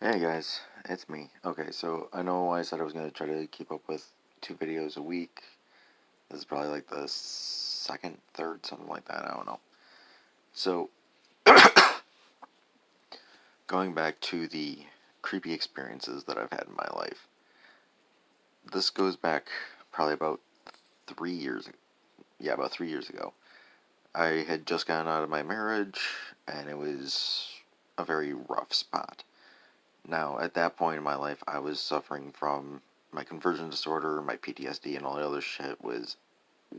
Hey guys, it's me. Okay, so I know I said I was going to try to keep up with 2 videos a week. This is probably like the second, third, something like that, I don't know. So, going back to the creepy experiences that I've had in my life. This goes back probably about 3 years ago. Yeah, about 3 years ago. I had just gotten out of my marriage, and it was a very rough spot. Now, at that point in my life, I was suffering from my conversion disorder, my PTSD, and all the other shit was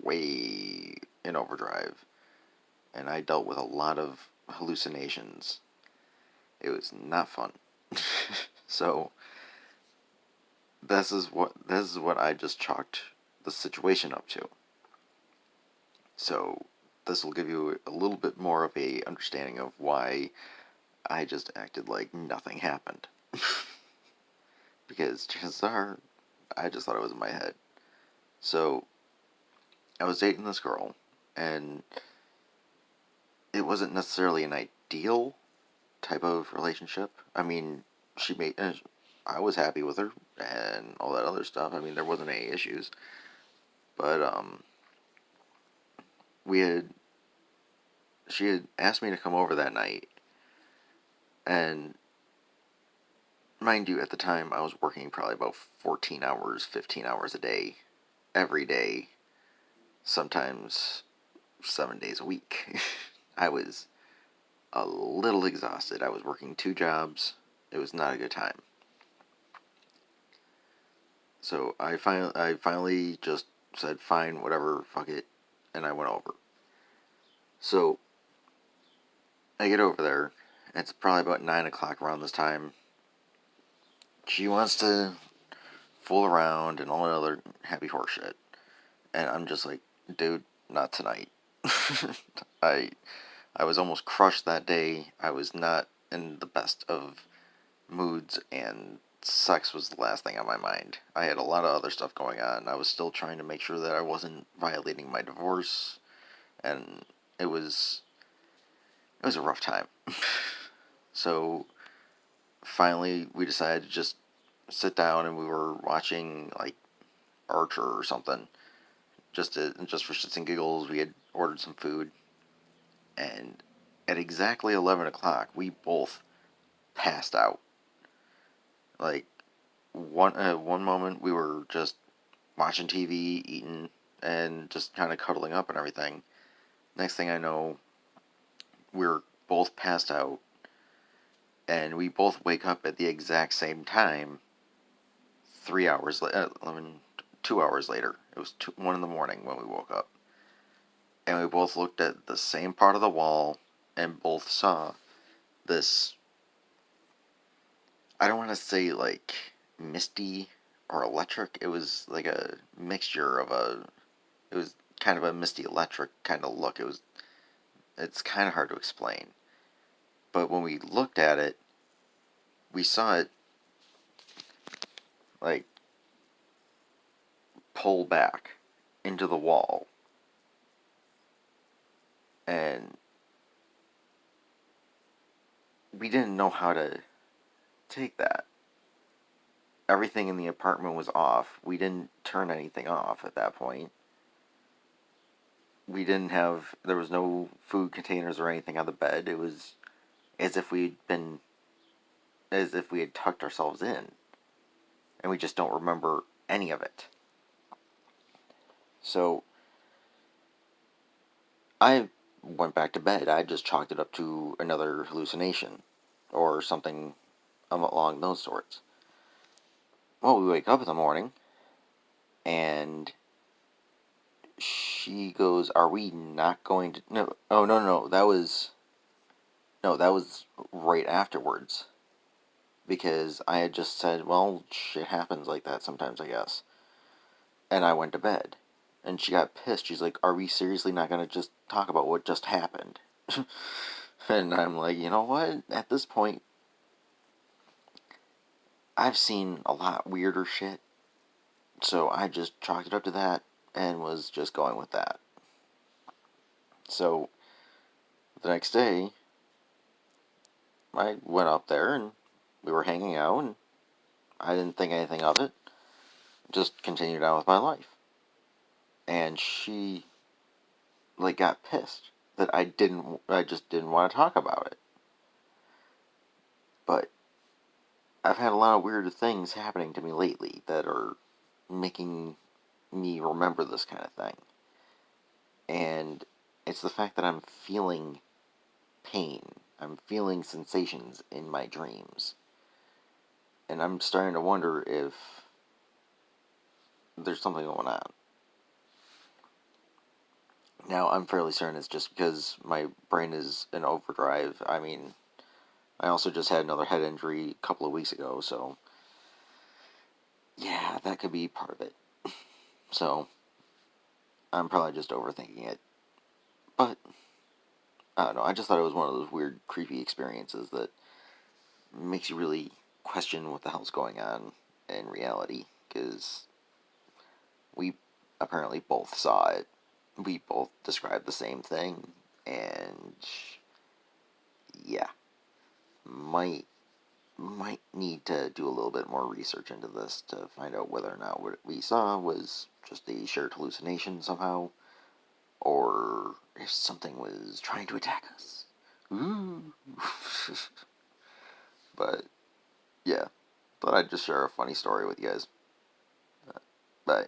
way in overdrive. And I dealt with a lot of hallucinations. It was not fun. So, this is what I just chalked the situation up to. So, this will give you a little bit more of a understanding of why I just acted like nothing happened. Because chances are, I just thought it was in my head. So, I was dating this girl, and it wasn't necessarily an ideal type of relationship. I mean, she made. I was happy with her and all that other stuff. I mean, there wasn't any issues, but we had. She had asked me to come over that night, and mind you, at the time I was working probably about 14 hours, 15 hours a day, every day, sometimes 7 days a week. I was a little exhausted. I was working 2 jobs. It was not a good time. So I finally just said, fine, whatever, fuck it, and I went over. So I get over there. It's probably about 9 o'clock around this time. She wants to fool around and all that other happy horse shit, and I'm just like, dude, not tonight. I I was almost crushed that day. I was not in the best of moods, and sex was the last thing on my mind. I had a lot of other stuff going on. I was still trying to make sure that I wasn't violating my divorce, and it was it was a rough time. So finally, we decided to just sit down, and we were watching like Archer or something, just for shits and giggles. We had ordered some food, and at exactly 11 o'clock, we both passed out. Like one moment, we were just watching TV, eating, and just kind of cuddling up and everything. Next thing I know, we're both passed out, and we both wake up at the exact same time. 3 hours later, 2 hours later. It was 1 in the morning when we woke up, and we both looked at the same part of the wall, and both saw this. I don't want to say like misty or electric. It was like a mixture of a. It was kind of a misty electric kind of look. It's kind of hard to explain. But when we looked at it, we saw it like pull back into the wall. And we didn't know how to take that. Everything in the apartment was off. We didn't turn anything off at that point. There was no food containers or anything on the bed. It was as if as if we had tucked ourselves in. And we just don't remember any of it. So I went back to bed. I just chalked it up to another hallucination or something along those sorts. Well, we wake up in the morning, and she goes, "Are we not going to?" No, oh no, that was right afterwards, because I had just said, "Well, shit happens like that sometimes, I guess," and I went to bed, and she got pissed. She's like, "Are we seriously not gonna just talk about what just happened?" And I'm like, you know what? At this point, I've seen a lot weirder shit, so I just chalked it up to that and was just going with that. So the next day, I went up there and we were hanging out, and I didn't think anything of it. Just continued on with my life. And she, like, got pissed that I just didn't want to talk about it. But I've had a lot of weird things happening to me lately that are making me remember this kind of thing. And it's the fact that I'm feeling pain. I'm feeling sensations in my dreams. And I'm starting to wonder if there's something going on. Now, I'm fairly certain it's just because my brain is in overdrive. I mean, I also just had another head injury a couple of weeks ago, so yeah, that could be part of it. So, I'm probably just overthinking it. But, I don't know, I just thought it was one of those weird, creepy experiences that makes you really question what the hell's going on in reality, because we apparently both saw it. We both described the same thing, and yeah, might need to do a little bit more research into this to find out whether or not what we saw was just a shared hallucination somehow, or if something was trying to attack us. Ooh. But yeah, thought I'd just share a funny story with you guys. Bye.